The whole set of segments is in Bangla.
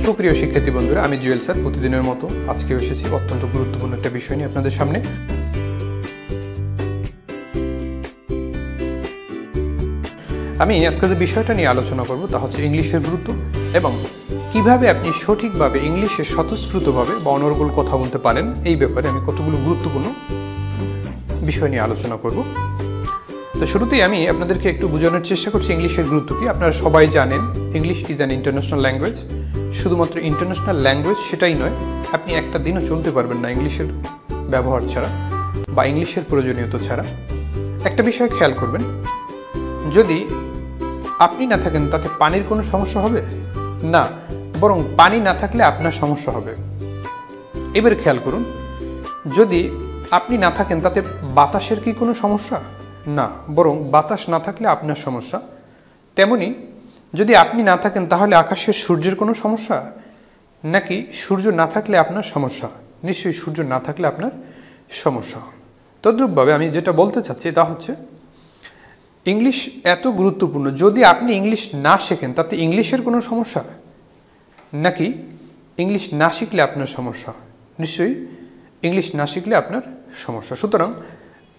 সুপ্রিয় শিক্ষার্থী বন্ধুরা, আমি জুয়েল স্যার প্রতিদিনের মতো আজকেও এসেছি অত্যন্ত গুরুত্বপূর্ণ একটা বিষয় নিয়ে আপনাদের সামনে। আমি আজকে যে বিষয়টা নিয়ে আলোচনা করব তা হচ্ছে ইংলিশের গুরুত্ব এবং কিভাবে আপনি সঠিকভাবে ইংলিশে স্বতঃস্ফূর্তভাবে বা অনর্গল কথা বলতে পারেন, এই ব্যাপারে আমি কতগুলো গুরুত্বপূর্ণ বিষয় নিয়ে আলোচনা করব। তো শুরুতেই আমি আপনাদেরকে একটু বোঝানোর চেষ্টা করছি ইংলিশের গুরুত্ব কি। আপনারা সবাই জানেন English is an international language. শুধুমাত্র ইন্টারন্যাশনাল ল্যাঙ্গুয়েজ সেটাই নয়, আপনি একটা দিনও চলতে পারবেন না ইংলিশের ব্যবহার ছাড়া বা ইংলিশের প্রয়োজনীয়তা ছাড়া। একটা বিষয় খেয়াল করবেন, যদি আপনি না থাকেন তাতে পানির কোনো সমস্যা হবে না, বরং পানি না থাকলে আপনার সমস্যা হবে। এবার খেয়াল করুন, যদি আপনি না থাকেন তাতে বাতাসের কি কোনো সমস্যা না, বরং বাতাস না থাকলে আপনার সমস্যা। তেমনি যদি আপনি না থাকেন তাহলে আকাশের সূর্যের কোনো সমস্যা, নাকি সূর্য না থাকলে আপনার সমস্যা? নিশ্চয়ই সূর্য না থাকলে আপনার সমস্যা। তদ্রূপভাবে আমি যেটা বলতে চাচ্ছি তা হচ্ছে ইংলিশ এত গুরুত্বপূর্ণ, যদি আপনি ইংলিশ না শেখেন তাতে ইংলিশের কোনো সমস্যা, নাকি ইংলিশ না শিখলে আপনার সমস্যা? নিশ্চয়ই ইংলিশ না শিখলে আপনার সমস্যা। সুতরাং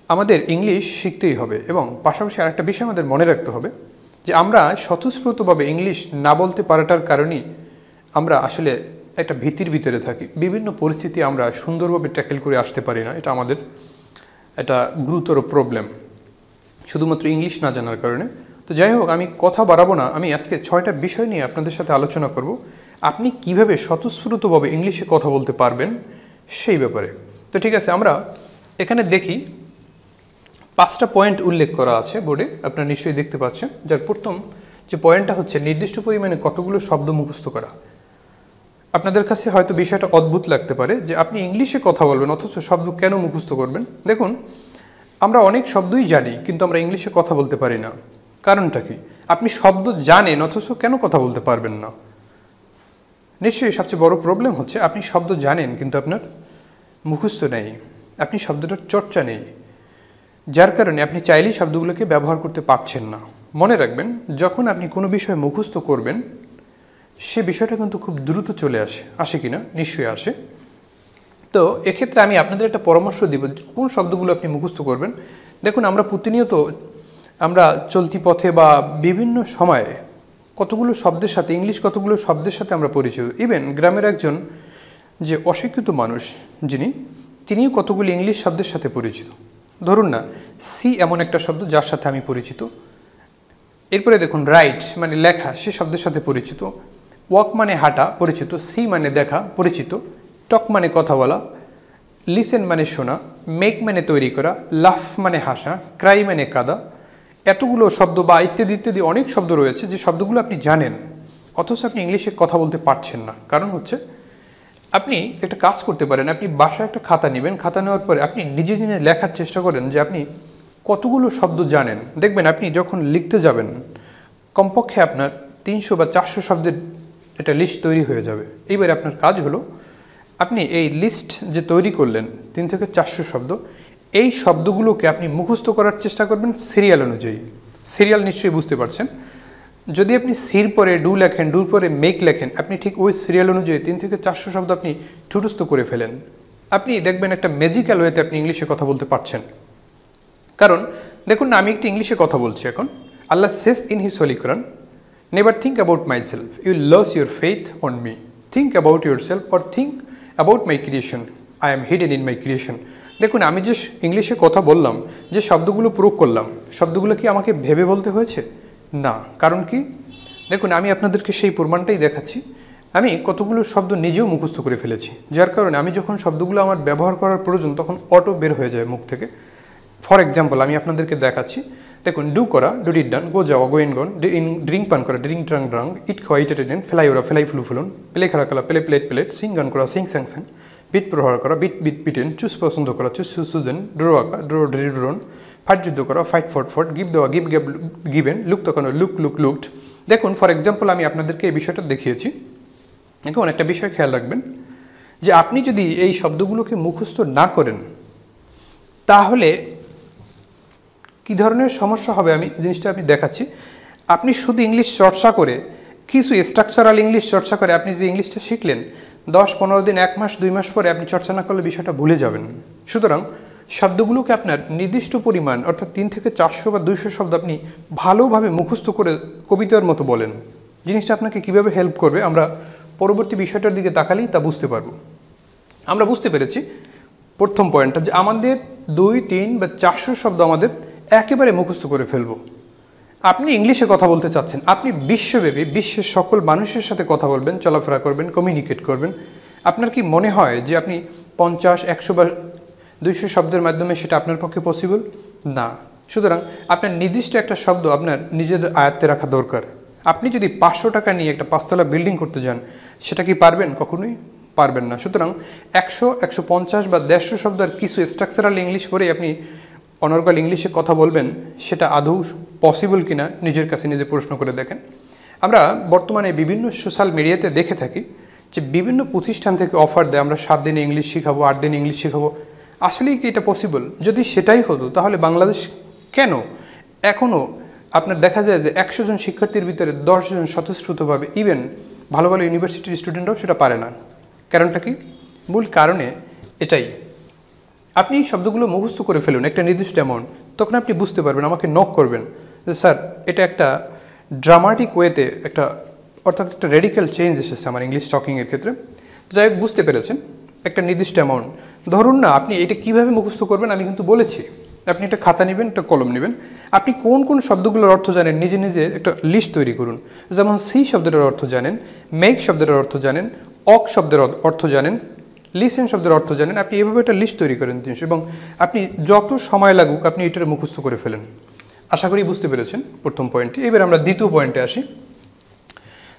আমাদের ইংলিশ শিখতেই হবে এবং পাশাপাশি আরেকটা বিষয় আমাদের মনে রাখতে হবে যে আমরা স্বতঃস্ফূর্তভাবে ইংলিশ না বলতে পারাটার কারণেই আমরা আসলে একটা ভীতির ভিতরে থাকি। বিভিন্ন পরিস্থিতি আমরা সুন্দরভাবে ট্যাকেল করে আসতে পারি না, এটা আমাদের একটা গুরুতর প্রবলেম, শুধুমাত্র ইংলিশ না জানার কারণে। তো যাই হোক, আমি কথা বাড়াবো না, আমি আজকে 6টা বিষয় নিয়ে আপনাদের সাথে আলোচনা করব আপনি কিভাবে স্বতঃস্ফূর্তভাবে ইংলিশে কথা বলতে পারবেন সেই ব্যাপারে। তো ঠিক আছে, আমরা এখানে দেখি 5টা পয়েন্ট উল্লেখ করা আছে বোর্ডে, আপনারা নিশ্চয়ই দেখতে পাচ্ছেন। যার প্রথম যে পয়েন্টটা হচ্ছে নির্দিষ্ট পরিমাণে কতগুলো শব্দ মুখস্থ করা। আপনাদের কাছে হয়তো বিষয়টা অদ্ভুত লাগতে পারে যে আপনি ইংলিশে কথা বলবেন অথচ শব্দ কেন মুখস্থ করবেন। দেখুন, আমরা অনেক শব্দই জানি কিন্তু আমরা ইংলিশে কথা বলতে পারি না। কারণটা কি? আপনি শব্দ জানেন অথচ কেন কথা বলতে পারবেন না? নিশ্চয়ই সবচেয়ে বড় প্রবলেম হচ্ছে আপনি শব্দ জানেন কিন্তু আপনার মুখস্থ নেই, আপনি শব্দটার চর্চা নেই, যার কারণে আপনি চাইলেই শব্দগুলোকে ব্যবহার করতে পারছেন না। মনে রাখবেন, যখন আপনি কোনো বিষয় মুখস্থ করবেন সে বিষয়টা কিন্তু খুব দ্রুত চলে আসে কিনা? নিশ্চয়ই আসে। তো এক্ষেত্রে আমি আপনাদের একটা পরামর্শ দিব কোন শব্দগুলো আপনি মুখস্থ করবেন। দেখুন, আমরা প্রতিনিয়ত আমরা চলতি পথে বা বিভিন্ন সময়ে কতগুলো শব্দের সাথে ইংলিশ কতগুলো শব্দের সাথে আমরা পরিচিত। ইভেন গ্রামের একজন যে অশিক্ষিত মানুষ তিনিও কতগুলো ইংলিশ শব্দের সাথে পরিচিত। ধরুন না, সি এমন একটা শব্দ যার সাথে আমি পরিচিত। এরপরে দেখুন, রাইট মানে লেখা, সে শব্দের সাথে পরিচিত। ওয়াক মানে হাঁটা, পরিচিত। সি মানে দেখা, পরিচিত। টক মানে কথা বলা, লিসেন মানে শোনা, মেক মানে তৈরি করা, লাফ মানে হাসা, ক্রাই মানে কাঁদা। এতগুলো শব্দ বা ইত্যাদি ইত্যাদি অনেক শব্দ রয়েছে যে শব্দগুলো আপনি জানেন অথচ আপনি ইংলিশে কথা বলতে পারছেন না। কারণ হচ্ছে আপনি একটা কাজ করতে পারেন, আপনি বাসায় একটা খাতা নেবেন, খাতা নেওয়ার পরে আপনি নিজে নিজে লেখার চেষ্টা করেন যে আপনি কতগুলো শব্দ জানেন। দেখবেন আপনি যখন লিখতে যাবেন কমপক্ষে আপনার 300 বা 400 শব্দের একটা লিস্ট তৈরি হয়ে যাবে। এইবারে আপনার কাজ হলো আপনি এই লিস্ট যে তৈরি করলেন 3 থেকে 400 শব্দ, এই শব্দগুলোকে আপনি মুখস্থ করার চেষ্টা করবেন সিরিয়াল অনুযায়ী। সিরিয়াল নিশ্চয়ই বুঝতে পারছেন। যদি আপনি সির পরে ডু লেখেন, ডুর পরে মেক লেখেন, আপনি ঠিক ওই সিরিয়াল অনুযায়ী 3 থেকে 400 শব্দ আপনি ঠুটস্থ করে ফেলেন, আপনি দেখবেন একটা ম্যাজিক্যাল ওয়েতে আপনি ইংলিশে কথা বলতে পারছেন। কারণ দেখুন না, আমি একটু ইংলিশে কথা বলছি এখন। আল্লাহ says in his holy Quran, never think about myself, you lose your faith on me, think about yourself or think about my creation, I am hidden in my creation. দেখুন, আমি যে ইংলিশে কথা বললাম, যে শব্দগুলো প্রয়োগ করলাম, শব্দগুলো কি আমাকে ভেবে বলতে হয়েছে? না। কারণ কি? দেখুন, আমি আপনাদেরকে সেই প্রমাণটাই দেখাচ্ছি। আমি কতগুলো শব্দ নিজেও মুখস্থ করে ফেলেছি, যার কারণে আমি যখন শব্দগুলো আমার ব্যবহার করার প্রয়োজন তখন অটো বের হয়ে যায় মুখ থেকে। ফর এক্সাম্পল আমি আপনাদেরকে দেখাচ্ছি। দেখুন, ডু করা, ডু ডিড ডান, গো যাওয়া, গো ইন গন, ড্রিঙ্ক পান করা, ড্রিঙ্ক ড্রাং ড্রাং, ইট খাওয়া, ইট এটেন, ফেলাই ওরা, ফেলাই ফ্লু ফুলুন, প্লে খেলা খেলা, প্লে প্লেট প্লেট, সিং গান করা, সিং স্যাং স্যাং, বিট প্রহার করা, বিট বিট পিটেন, চুজ পছন্দ করা, চুজ সুজেন, ড্রো আঁকা, ড্রো ড্রোন, ফাইট যুদ্ধ করা, ফাইট ফট ফট, গিভ দেওয়া, গিভ গিভেন, লুক তখন লুক লুক লুকড। দেখুন, ফর এক্সাম্পল আমি আপনাদেরকে এই বিষয়টা দেখিয়েছি। এখন একটা বিষয় খেয়াল রাখবেন যে আপনি যদি এই শব্দগুলোকে মুখস্থ না করেন তাহলে কী ধরনের সমস্যা হবে আমি জিনিসটা আমি দেখাচ্ছি। আপনি শুধু ইংলিশ চর্চা করে কিছু স্ট্রাকচারাল ইংলিশ চর্চা করে আপনি যে ইংলিশটা শিখলেন 10-15 দিন 1 মাস 2 মাস পরে আপনি চর্চা না করলে বিষয়টা ভুলে যাবেন। সুতরাং শব্দগুলোকে আপনার নির্দিষ্ট পরিমাণ অর্থাৎ 3 থেকে 400 বা 200 শব্দ আপনি ভালোভাবে মুখস্থ করে কবিতার মতো বলেন। জিনিসটা আপনাকে কীভাবে হেল্প করবে আমরা পরবর্তী বিষয়টার দিকে তাকালেই তা বুঝতে পারবো। আমরা বুঝতে পেরেছি প্রথম পয়েন্টটা যে আমাদের 2, 3 বা 400 শব্দ আমাদের একেবারে মুখস্থ করে ফেলবো। আপনি ইংলিশে কথা বলতে চাচ্ছেন, আপনি বিশ্বব্যাপী বিশ্বের সকল মানুষের সাথে কথা বলবেন, চলাফেরা করবেন, কমিউনিকেট করবেন। আপনার কি মনে হয় যে আপনি 50, 100 বা 200 শব্দের মাধ্যমে সেটা আপনার পক্ষে পসিবল না? সুতরাং আপনার নির্দিষ্ট একটা শব্দ আপনার নিজের আয়ত্তে রাখা দরকার। আপনি যদি 500 টাকা নিয়ে একটা 5তলা বিল্ডিং করতে যান সেটা কি পারবেন? কখনোই পারবেন না। সুতরাং 100, 150 বা 150 শব্দ আর কিছু স্ট্রাকচারাল ইংলিশ পরেই আপনি অনর্গল ইংলিশে কথা বলবেন, সেটা আদৌ পসিবল কিনা নিজের কাছে নিজে প্রশ্ন করে দেখেন। আমরা বর্তমানে বিভিন্ন সোশ্যাল মিডিয়াতে দেখে থাকি যে বিভিন্ন প্রতিষ্ঠান থেকে অফার দেয় আমরা 7 দিনে ইংলিশ শেখাবো, 8 দিনে ইংলিশ শেখাবো। আসলেই কি এটা পসিবল? যদি সেটাই হতো তাহলে বাংলাদেশ কেন এখনও আপনার দেখা যায় যে 100 জন শিক্ষার্থীর ভিতরে 10 জন স্বতঃস্ফূর্তভাবে ইভেন ভালো ভালো ইউনিভার্সিটির স্টুডেন্টরাও সেটা পারে না। কারণটা কি? মূল কারণে এটাই, আপনি শব্দগুলো মুখস্থ করে ফেলুন একটা নির্দিষ্ট অ্যামাউন্ট, তখন আপনি বুঝতে পারবেন, আমাকে নক করবেন যে স্যার এটা একটা ড্রামাটিক ওয়েতে একটা অর্থাৎ একটা রেডিক্যাল চেঞ্জ এসেছে আমার ইংলিশ টকিংয়ের ক্ষেত্রে। যাই হোক, বুঝতে পেরেছেন একটা নির্দিষ্ট অ্যামাউন্ট। ধরুন না আপনি এটা কীভাবে মুখস্থ করবেন আমি কিন্তু বলেছি। আপনি একটা খাতা নেবেন, একটা কলম নেবেন, আপনি কোন কোন শব্দগুলোর অর্থ জানেন নিজে নিজে একটা লিস্ট তৈরি করুন। যেমন সি শব্দটার অর্থ জানেন, মেক শব্দটার অর্থ জানেন, অক শব্দের অর্থ জানেন, লিসেন শব্দের অর্থ জানেন। আপনি এভাবে একটা লিস্ট তৈরি করেন জিনিস এবং আপনি যত সময় লাগুক আপনি এটার মুখস্থ করে ফেলেন। আশা করি বুঝতে পেরেছেন প্রথম পয়েন্টটি। এবার আমরা দ্বিতীয় পয়েন্টে আসি।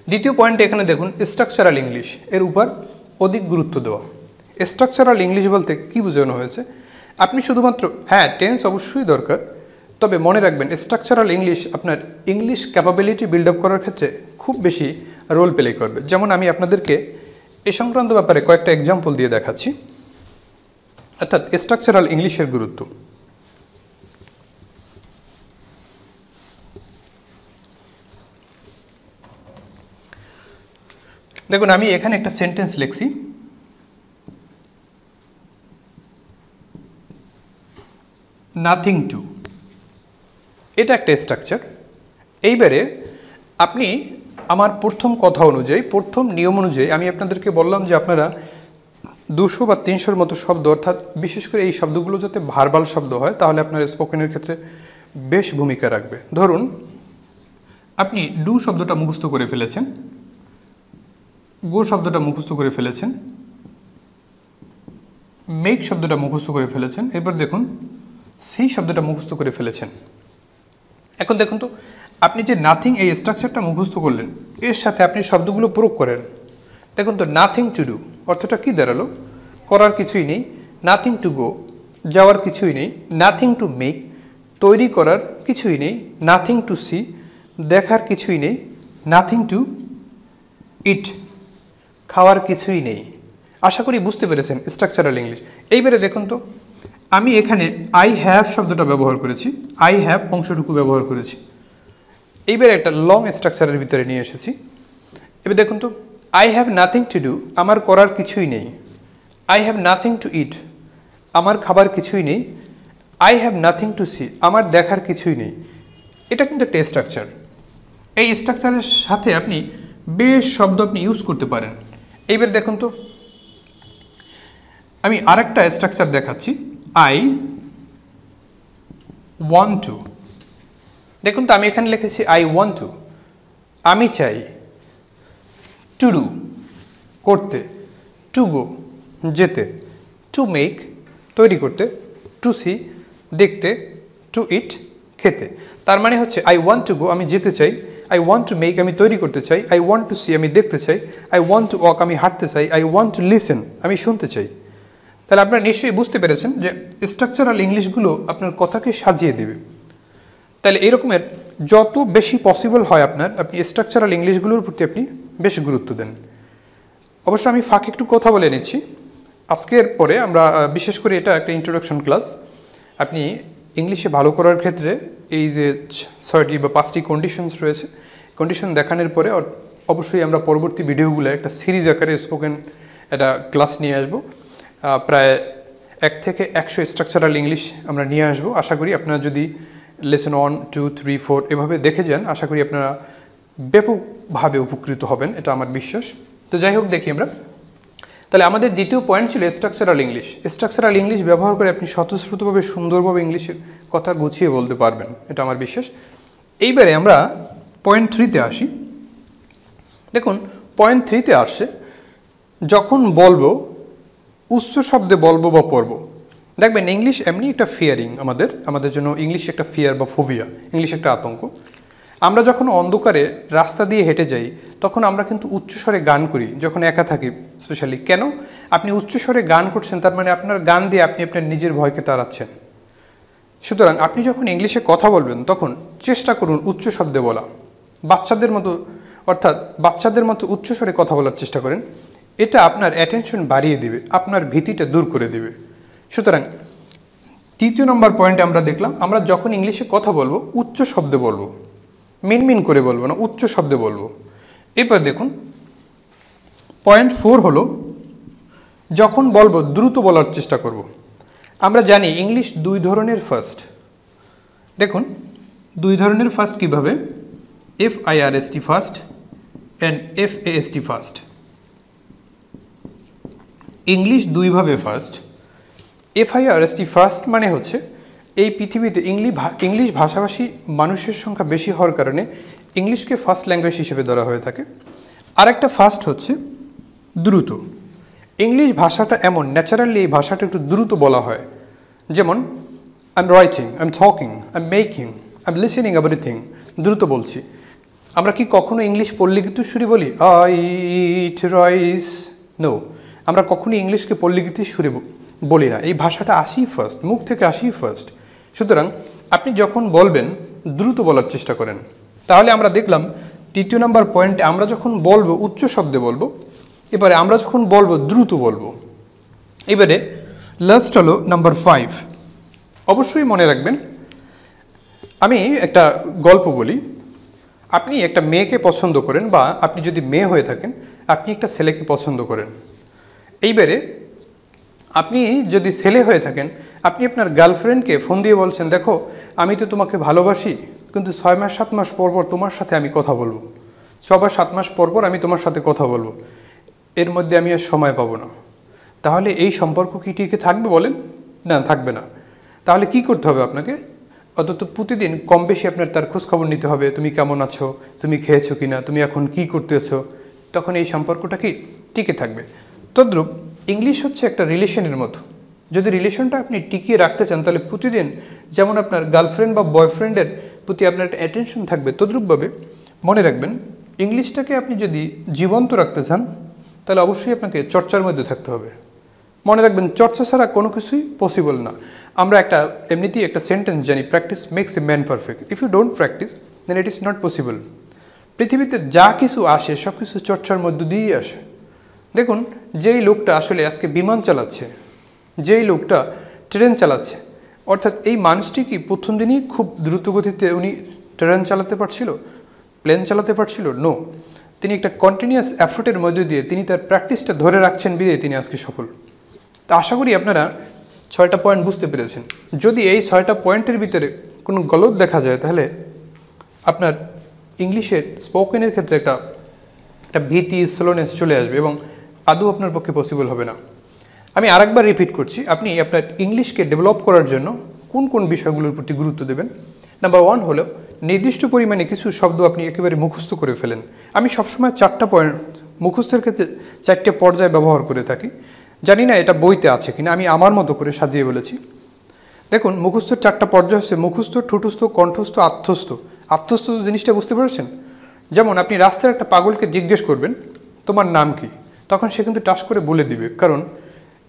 দ্বিতীয় পয়েন্টে এখানে দেখুন স্ট্রাকচারাল ইংলিশ এর উপর অধিক গুরুত্ব দেওয়া। স্ট্রাকচারাল ইংলিশ বলতে কী বোঝানো হয়েছে? আপনি শুধুমাত্র টেন্স অবশ্যই দরকার, তবে মনে রাখবেন স্ট্রাকচারাল ইংলিশ আপনার ইংলিশ ক্যাপাবিলিটি বিল্ড আপ করার ক্ষেত্রে খুব বেশি রোল প্লে করবে। যেমন আমি আপনাদেরকে এ সংক্রান্ত ব্যাপারে কয়েকটা এক্সাম্পল দিয়ে দেখাচ্ছি, অর্থাৎ স্ট্রাকচারাল ইংলিশের গুরুত্ব। দেখুন আমি এখানে একটা সেন্টেন্স লিখছি, নাথিং টু, এটা একটা স্ট্রাকচার। এইবারে আপনি আমার প্রথম কথা অনুযায়ী, প্রথম নিয়ম অনুযায়ী আমি আপনাদেরকে বললাম যে আপনারা 200 বা 300-র মতো শব্দ, অর্থাৎ বিশেষ করে এই শব্দগুলো যাতে ভার্বাল শব্দ হয় তাহলে আপনার স্পোকেনের ক্ষেত্রে বেশ ভূমিকা রাখবে। ধরুন আপনি ডু শব্দটা মুখস্থ করে ফেলেছেন, গো শব্দটা মুখস্থ করে ফেলেছেন, মেক শব্দটা মুখস্থ করে ফেলেছেন, এরপর দেখুন সি শব্দটা মুখস্থ করে ফেলেছেন। এখন দেখুন তো আপনি যে নাথিং এই স্ট্রাকচারটা মুখস্থ করলেন, এর সাথে আপনি শব্দগুলো প্রয়োগ করেন। দেখুন তো নাথিং টু ডু অর্থটা কী দাঁড়ালো? করার কিছুই নেই। নাথিং টু গো, যাওয়ার কিছুই নেই। নাথিং টু মেক, তৈরি করার কিছুই নেই। নাথিং টু সি, দেখার কিছুই নেই। নাথিং টু ইট, খাওয়ার কিছুই নেই। আশা করি বুঝতে পেরেছেন স্ট্রাকচারাল ইংলিশ। এইবারে দেখুন তো আমি এখানে আই হ্যাভ শব্দটা ব্যবহার করেছি, আই হ্যাভ অংশটুকু ব্যবহার করেছি। এইবার একটা লং স্ট্রাকচারের ভিতরে নিয়ে এসেছি। এবার দেখুন তো I have nothing to do, আমার করার কিছুই নেই। I have nothing to eat, আমার খাবার কিছুই নেই। I have nothing to see, আমার দেখার কিছুই নেই। এটা কিন্তু একটা স্ট্রাকচার। এই স্ট্রাকচারের সাথে আপনি বেশ শব্দ আপনি ইউজ করতে পারেন। এইবার দেখুন তো আমি আরেকটা স্ট্রাকচার দেখাচ্ছি, আই ওয়ান্ট টু। দেখুন তো আমি এখানে লিখেছি আই ওয়ান্ট টু, আমি চাই। টু ডু, করতে। টু গো, যেতে। টু মেক, তৈরি করতে। টু সি, দেখতে। টু ইট, খেতে। তার মানে হচ্ছে আই ওয়ান্ট টু গো, আমি যেতে চাই। আই ওয়ান্ট টু মেক, আমি তৈরি করতে চাই। আই ওয়ান্ট টু সি, আমি দেখতে চাই। আই ওয়ান্ট টু ওয়াক, আমি হাঁটতে চাই। আই ওয়ান্ট টু লিসেন, আমি শুনতে চাই। তাহলে আপনারা নিশ্চয়ই বুঝতে পেরেছেন যে স্ট্রাকচারাল ইংলিশগুলো আপনার কথাকে সাজিয়ে দেবে। তাহলে এরকমের যত বেশি পসিবল হয় আপনি স্ট্রাকচারাল ইংলিশগুলোর প্রতি আপনি বেশ গুরুত্ব দেন। অবশ্য আমি ফাঁকে একটু কথা বলে নিচ্ছি। আজকের পরে আমরা বিশেষ করে এটা একটা ইন্ট্রোডাকশন ক্লাস। আপনি ইংলিশে ভালো করার ক্ষেত্রে এই যে 6টি বা 5টি কন্ডিশনস রয়েছে, কন্ডিশন দেখানোর পরে অবশ্যই আমরা পরবর্তী ভিডিওগুলো একটা সিরিজ আকারে স্পোকেন একটা ক্লাস নিয়ে আসব। প্রায় 1 থেকে 100 স্ট্রাকচারাল ইংলিশ আমরা নিয়ে আসব। আশা করি আপনারা যদি লেসন 1, 2, 3, 4 এভাবে দেখে যান, আশা করি আপনারা ব্যাপকভাবে উপকৃত হবেন, এটা আমার বিশ্বাস। তো যাই হোক, দেখি আমরা তাহলে আমাদের দ্বিতীয় পয়েন্ট ছিল স্ট্রাকচারাল ইংলিশ। স্ট্রাকচারাল ইংলিশ ব্যবহার করে আপনি স্বতঃস্ফূর্তভাবে সুন্দরভাবে ইংলিশের কথা গুছিয়ে বলতে পারবেন, এটা আমার বিশ্বাস। এইবারে আমরা পয়েন্ট 3-তে আসি। দেখুন, পয়েন্ট 3-তে আসে যখন বলবো উচ্চ শব্দে বলবো বা পড়বো। দেখবেন ইংলিশ এমনি একটা ফিয়ারিং, আমাদের জন্য ইংলিশ একটা ফিয়ার বা ফোবিয়া, ইংলিশ একটা আতঙ্ক। আমরা যখন অন্ধকারে রাস্তা দিয়ে হেঁটে যাই তখন আমরা কিন্তু উচ্চস্বরে গান করি, যখন একা থাকি স্পেশালি। কেন? আপনি উচ্চস্বরে গান করছেন, তার মানে আপনার গান দিয়ে আপনি আপনার নিজের ভয়কে তাড়াচ্ছেন। সুতরাং আপনি যখন ইংলিশে কথা বলবেন তখন চেষ্টা করুন উচ্চ শব্দে বলা, বাচ্চাদের মতো, অর্থাৎ বাচ্চাদের মতো উচ্চস্বরে কথা বলার চেষ্টা করেন। এটা আপনার অ্যাটেনশন বাড়িয়ে দিবে, আপনার ভীতিটা দূর করে দিবে। সুতরাং 3 নম্বর পয়েন্টে আমরা দেখলাম, আমরা যখন ইংলিশে কথা বলবো উচ্চ শব্দে বলবো, মিনমিন করে বলবো না, উচ্চ শব্দে বলবো। এরপর দেখুন পয়েন্ট 4 হলো যখন বলবো দ্রুত বলার চেষ্টা করব। আমরা জানি ইংলিশ 2 ধরনের ফার্স্ট। দেখুন 2 ধরনের ফার্স্ট কিভাবে, FIRST first and FAST first. English 2 ভাবে ফার্স্ট। FIRST ফার্স্ট মানে হচ্ছে এই পৃথিবীতে ইংলিশ ভাষাভাষী মানুষের সংখ্যা বেশি হওয়ার কারণে ইংলিশকে ফার্স্ট ল্যাঙ্গুয়েজ হিসেবে ধরা হয়ে থাকে। আরেকটা ফার্স্ট হচ্ছে দ্রুত। ইংলিশ ভাষাটা এমন, ন্যাচারালি এই ভাষাটা একটু দ্রুত বলা হয়। যেমন I am writing, I am talking, I am making, I am listening everything, দ্রুত বলছি। আমরা কি কখনো ইংলিশ পল্লিগীত সুরে বলি? I eat rice? নো, আমরা কখনো ইংলিশকে পল্লিগীত সুরে বলি না। এই ভাষাটা আসি ফার্স্ট, মুখ থেকে আসি ফার্স্ট। সুতরাং আপনি যখন বলবেন দ্রুত বলার চেষ্টা করেন। তাহলে আমরা দেখলাম 3 নম্বর পয়েন্টে আমরা যখন বলবো উচ্চ শব্দে বলবো, এবারে আমরা যখন বলবো দ্রুত বলবো। এবারে লাস্ট হলো নাম্বার 5। অবশ্যই মনে রাখবেন, আমি একটা গল্প বলি। আপনি একটা মেয়েকে পছন্দ করেন, বা আপনি যদি মেয়ে হয়ে থাকেন আপনি একটা ছেলেকে পছন্দ করেন। এইবারে আপনি যদি ছেলে হয়ে থাকেন, আপনি আপনার গার্লফ্রেন্ডকে ফোন দিয়ে বলছেন, দেখো আমি তো তোমাকে ভালোবাসি, কিন্তু 6 মাস 7 মাস পর পর তোমার সাথে আমি কথা বলবো, 6 বা 7 মাস পর পর আমি তোমার সাথে কথা বলবো, এর মধ্যে আমি আর সময় পাবো না। তাহলে এই সম্পর্ক কি টিকে থাকবে বলেন? না, থাকবে না। তাহলে কি করতে হবে আপনাকে? অন্তত প্রতিদিন কম বেশি আপনার তার খোঁজখবর নিতে হবে। তুমি কেমন আছো, তুমি খেয়েছো কিনা, তুমি এখন কি করতেছো, তখন এই সম্পর্কটা কি টিকে থাকবে। তদ্রূপ ইংলিশ হচ্ছে একটা রিলেশনের মতো। যদি রিলেশনটা আপনি টিকিয়ে রাখতে চান, তাহলে প্রতিদিন যেমন আপনার গার্লফ্রেন্ড বা বয়ফ্রেন্ডের প্রতি আপনার একটা অ্যাটেনশন থাকবে, তদ্রূপভাবে মনে রাখবেন ইংলিশটাকে আপনি যদি জীবন্ত রাখতে চান তাহলে অবশ্যই আপনাকে চর্চার মধ্যে থাকতে হবে। মনে রাখবেন চর্চা ছাড়া কোনো কিছুই পসিবল না। আমরা এমনিতেই একটা সেন্টেন্স জানি, practice makes a man perfect. If you don't practise then it is not possible. পৃথিবীতে যা কিছু আসে সব কিছু চর্চার মধ্য দিয়েই আসে। দেখুন, যেই লোকটা আসলে আজকে বিমান চালাচ্ছে, যেই লোকটা ট্রেন চালাচ্ছে, অর্থাৎ এই মানুষটি কি প্রথম দিনই খুব দ্রুত গতিতে উনি ট্রেন চালাতে পারছিল, প্লেন চালাতে পারছিল? নো, তিনি একটা কন্টিনিউয়াস এফোর্টের মধ্যে দিয়ে তিনি তার প্র্যাকটিসটা ধরে রাখছেন বিধেয় তিনি আজকে সফল। তা আশা করি আপনারা 6টা পয়েন্ট বুঝতে পেরেছেন। যদি এই 6টা পয়েন্টের ভিতরে কোনো গলত দেখা যায় তাহলে আপনার ইংলিশের স্পোকেনের ক্ষেত্রে একটা ভীতি, স্লোনেস চলে আসবে এবং আদৌ আপনার পক্ষে পসিবল হবে না। আমি আরেকবার রিপিট করছি, আপনি আপনার ইংলিশকে ডেভেলপ করার জন্য কোন কোন বিষয়গুলোর প্রতি গুরুত্ব দেবেন। নাম্বার 1 হলো নির্দিষ্ট পরিমাণে কিছু শব্দ আপনি একেবারে মুখস্থ করে ফেলেন। আমি সবসময় 4টা পয়েন্ট মুখস্থের ক্ষেত্রে 4টে পর্যায়ে ব্যবহার করে থাকি। জানি না এটা বইতে আছে কিনা, আমি আমার মতো করে সাজিয়ে বলেছি। দেখুন, মুখস্থের 4টা পর্যায় হচ্ছে মুখস্থ, ঠোঁটস্থ, কণ্ঠস্থ, আত্মস্থ। আত্মস্থ জিনিসটা বুঝতে পেরেছেন? যেমন আপনি রাস্তার একটা পাগলকে জিজ্ঞেস করবেন তোমার নাম কি, তখন সে কিন্তু টাস করে বলে দিবে, কারণ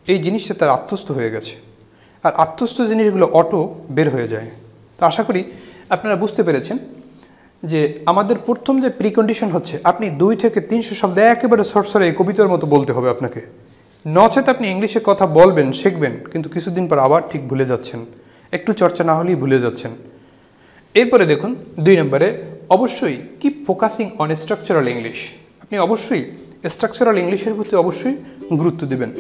এই জিনিসটা তার আত্মস্থ হয়ে গেছে। আর আত্মস্থ জিনিসগুলো অটো বের হয়ে যায়। তো আশা করি আপনারা বুঝতে পেরেছেন যে আমাদের প্রথম যে প্রিকন্ডিশন হচ্ছে আপনি 2 থেকে 300 শব্দ একেবারে সরসরে কবিতার মতো বলতে হবে আপনাকে। নচেত আপনি ইংলিশে কথা বলবেন, শিখবেন, কিন্তু কিছুদিন পর আবার ঠিক ভুলে যাচ্ছেন, একটু চর্চা না হলেই ভুলে যাচ্ছেন। এরপরে দেখুন 2 নম্বরে, অবশ্যই keep focusing on structural English. আপনি অবশ্যই স্ট্রাকচারাল ইংলিশের প্রতি অবশ্যই গুরুত্ব দেবেন।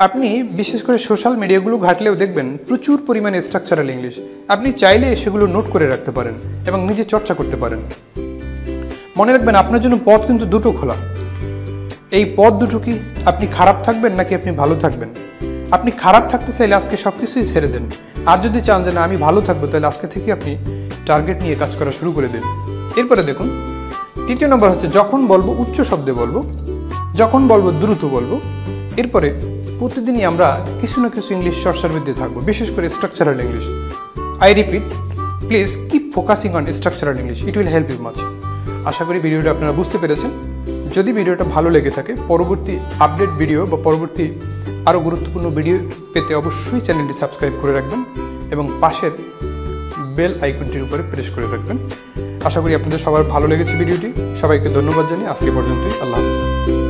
আপনি বিশেষ করে সোশ্যাল মিডিয়াগুলো ঘাটলেও দেখবেন প্রচুর পরিমাণে স্ট্রাকচারাল ইংলিশ। আপনি চাইলে সেগুলো নোট করে রাখতে পারেন এবং নিজে চর্চা করতে পারেন। মনে রাখবেন আপনার জন্য পথ কিন্তু দুটো খোলা। এই পথ দুটো কি আপনি খারাপ থাকবেন নাকি আপনি ভালো থাকবেন? আপনি খারাপ থাকতে চাইলে আজকে সব কিছুই ছেড়ে দেন। আর যদি চান যে না আমি ভালো থাকবো, তাহলে আজকে থেকে আপনি টার্গেট নিয়ে কাজ করা শুরু করে দিন। এরপরে দেখুন 3 নম্বর হচ্ছে, যখন বলবো উচ্চ শব্দে বলবো, যখন বলবো দ্রুত বলবো। এরপরে প্রতিদিনই আমরা কিছু না কিছু ইংলিশ চর্চার মধ্যে থাকবো, বিশেষ করে structural English. I repeat, please keep focusing on structural English, it will help you much. আশা করি ভিডিওটা আপনারা বুঝতে পেরেছেন। যদি ভিডিওটা ভালো লেগে থাকে, পরবর্তী আপডেট ভিডিও বা পরবর্তী আরও গুরুত্বপূর্ণ ভিডিও পেতে অবশ্যই চ্যানেলটি সাবস্ক্রাইব করে রাখবেন এবং পাশের বেল আইকনটির উপরে প্রেস করে রাখবেন। আশা করি আপনাদের সবার ভালো লেগেছে ভিডিওটি। সবাইকে ধন্যবাদ জানিয়ে আজকে পর্যন্তই। আল্লাহ হাফেজ।